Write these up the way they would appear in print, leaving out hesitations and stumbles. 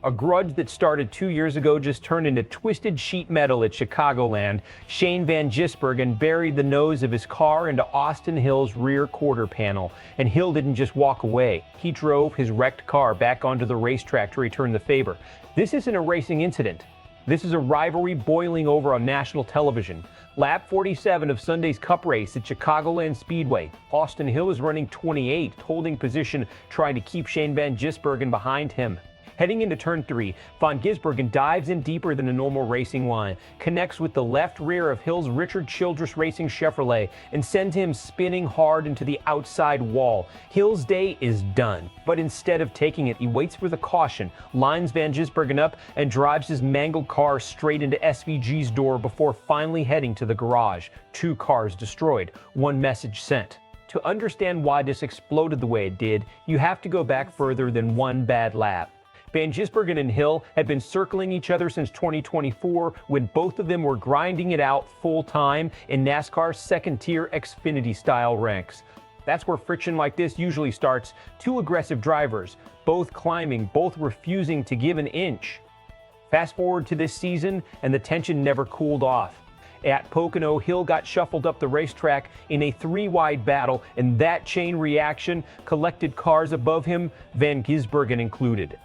A grudge that started 2 years ago just turned into twisted sheet metal at Chicagoland. Shane Van Gisbergen buried the nose of his car into Austin Hill's rear quarter panel. And Hill didn't just walk away. He drove his wrecked car back onto the racetrack to return the favor. This isn't a racing incident. This is a rivalry boiling over on national television. Lap 47 of Sunday's Cup race at Chicagoland Speedway. Austin Hill is running 28th, holding position, trying to keep Shane Van Gisbergen behind him. Heading into turn 3, Van Gisbergen dives in deeper than a normal racing line, connects with the left rear of Hill's Richard Childress Racing Chevrolet, and sends him spinning hard into the outside wall. Hill's day is done, but instead of taking it, he waits for the caution, lines Van Gisbergen up, and drives his mangled car straight into SVG's door before finally heading to the garage. 2 cars destroyed, 1 message sent. To understand why this exploded the way it did, you have to go back further than 1 bad lap. Van Gisbergen and Hill had been circling each other since 2024 when both of them were grinding it out full-time in NASCAR's second-tier Xfinity-style ranks. That's where friction like this usually starts. 2 aggressive drivers, both climbing, both refusing to give an inch. Fast forward to this season, and the tension never cooled off. At Pocono, Hill got shuffled up the racetrack in a 3-wide battle, and that chain reaction collected cars above him, Van Gisbergen included.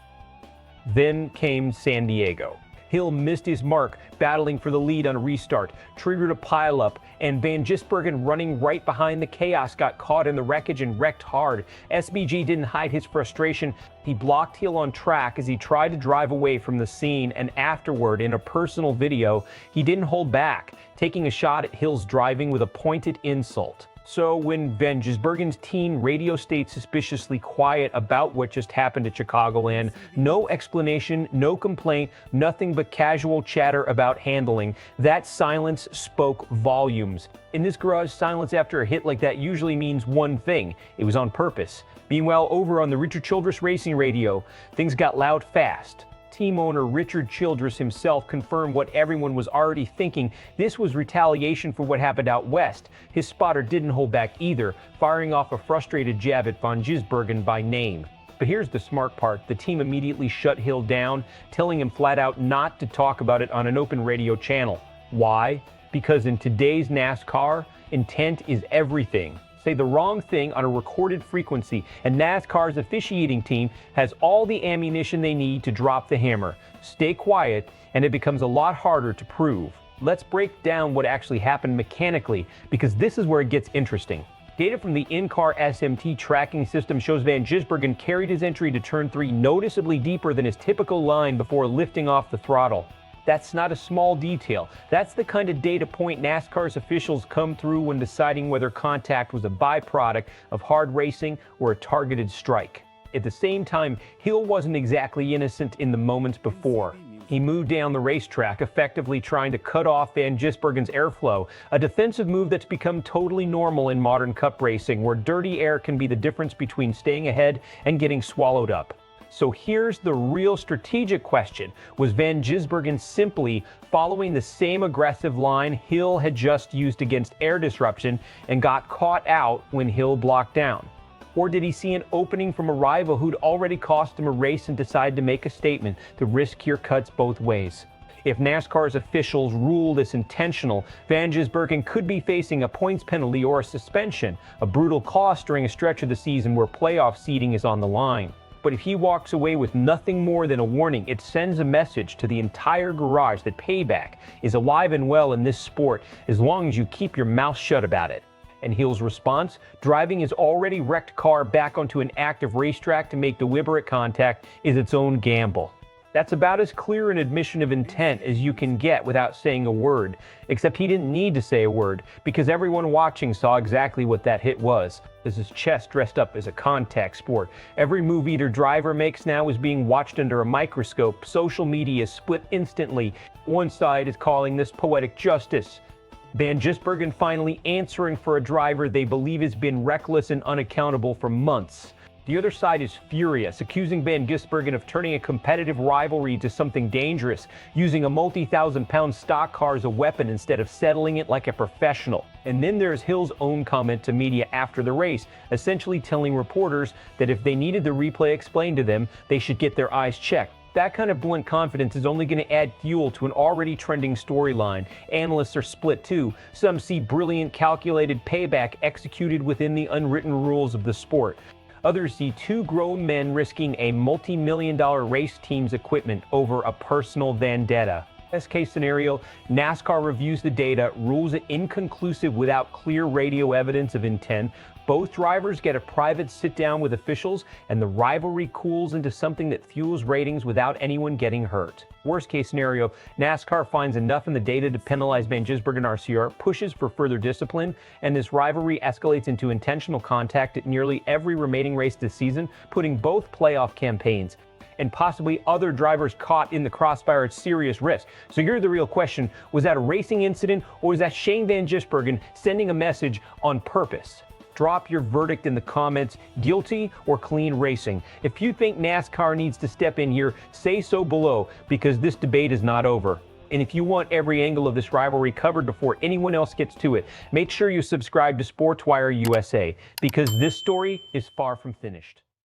Then came San Diego. Hill missed his mark, battling for the lead on a restart, triggered a pileup, and Van Gisbergen, running right behind the chaos, got caught in the wreckage and wrecked hard. SBG didn't hide his frustration. He blocked Hill on track as he tried to drive away from the scene, and afterward, in a personal video, he didn't hold back, taking a shot at Hill's driving with a pointed insult. So when Van Gisbergen's team radio stayed suspiciously quiet about what just happened at Chicagoland, no explanation, no complaint, nothing but casual chatter about handling, that silence spoke volumes. In this garage, silence after a hit like that usually means one thing: it was on purpose. Meanwhile, over on the Richard Childress Racing radio, things got loud fast. Team owner Richard Childress himself confirmed what everyone was already thinking. This was retaliation for what happened out west. His spotter didn't hold back either, firing off a frustrated jab at Van Gisbergen by name. But here's the smart part. The team immediately shut Hill down, telling him flat out not to talk about it on an open radio channel. Why? Because in today's NASCAR, intent is everything. Say the wrong thing on a recorded frequency, and NASCAR's officiating team has all the ammunition they need to drop the hammer. Stay quiet, and it becomes a lot harder to prove. Let's break down what actually happened mechanically, because this is where it gets interesting. Data from the in-car SMT tracking system shows Van Gisbergen carried his entry to turn 3 noticeably deeper than his typical line before lifting off the throttle. That's not a small detail. That's the kind of data point NASCAR's officials come through when deciding whether contact was a byproduct of hard racing or a targeted strike. At the same time, Hill wasn't exactly innocent in the moments before. He moved down the racetrack, effectively trying to cut off Van Gisbergen's airflow, a defensive move that's become totally normal in modern cup racing, where dirty air can be the difference between staying ahead and getting swallowed up. So here's the real strategic question. Was Van Gisbergen simply following the same aggressive line Hill had just used against air disruption and got caught out when Hill blocked down? Or did he see an opening from a rival who'd already cost him a race and decided to make a statement? The risk here cuts both ways. If NASCAR's officials rule this intentional, Van Gisbergen could be facing a points penalty or a suspension, a brutal cost during a stretch of the season where playoff seeding is on the line. But if he walks away with nothing more than a warning, it sends a message to the entire garage that Payback is alive and well in this sport as long as you keep your mouth shut about it. And Hill's response? Driving his already wrecked car back onto an active racetrack to make deliberate contact is its own gamble. That's about as clear an admission of intent as you can get without saying a word. Except he didn't need to say a word, because everyone watching saw exactly what that hit was. This is chess dressed up as a contact sport. Every move either driver makes now is being watched under a microscope. Social media is split instantly. One side is calling this poetic justice. Van Gisbergen finally answering for a driver they believe has been reckless and unaccountable for months. The other side is furious, accusing Van Gisbergen of turning a competitive rivalry into something dangerous, using a multi-thousand-pound stock car as a weapon instead of settling it like a professional. And then there's Hill's own comment to media after the race, essentially telling reporters that if they needed the replay explained to them, they should get their eyes checked. That kind of blunt confidence is only going to add fuel to an already trending storyline. Analysts are split too. Some see brilliant, calculated payback executed within the unwritten rules of the sport. Others see two grown men risking a multi-million-dollar race team's equipment over a personal vendetta. Best case scenario, NASCAR reviews the data, rules it inconclusive without clear radio evidence of intent. Both drivers get a private sit-down with officials, and the rivalry cools into something that fuels ratings without anyone getting hurt. Worst case scenario, NASCAR finds enough in the data to penalize Van Gisbergen and RCR, pushes for further discipline, and this rivalry escalates into intentional contact at nearly every remaining race this season, putting both playoff campaigns and possibly other drivers caught in the crossfire at serious risk. So here's the real question. Was that a racing incident, or was that Shane Van Gisbergen sending a message on purpose? Drop your verdict in the comments, guilty or clean racing. If you think NASCAR needs to step in here, say so below, because this debate is not over. And if you want every angle of this rivalry covered before anyone else gets to it, make sure you subscribe to SportsWire USA, because this story is far from finished.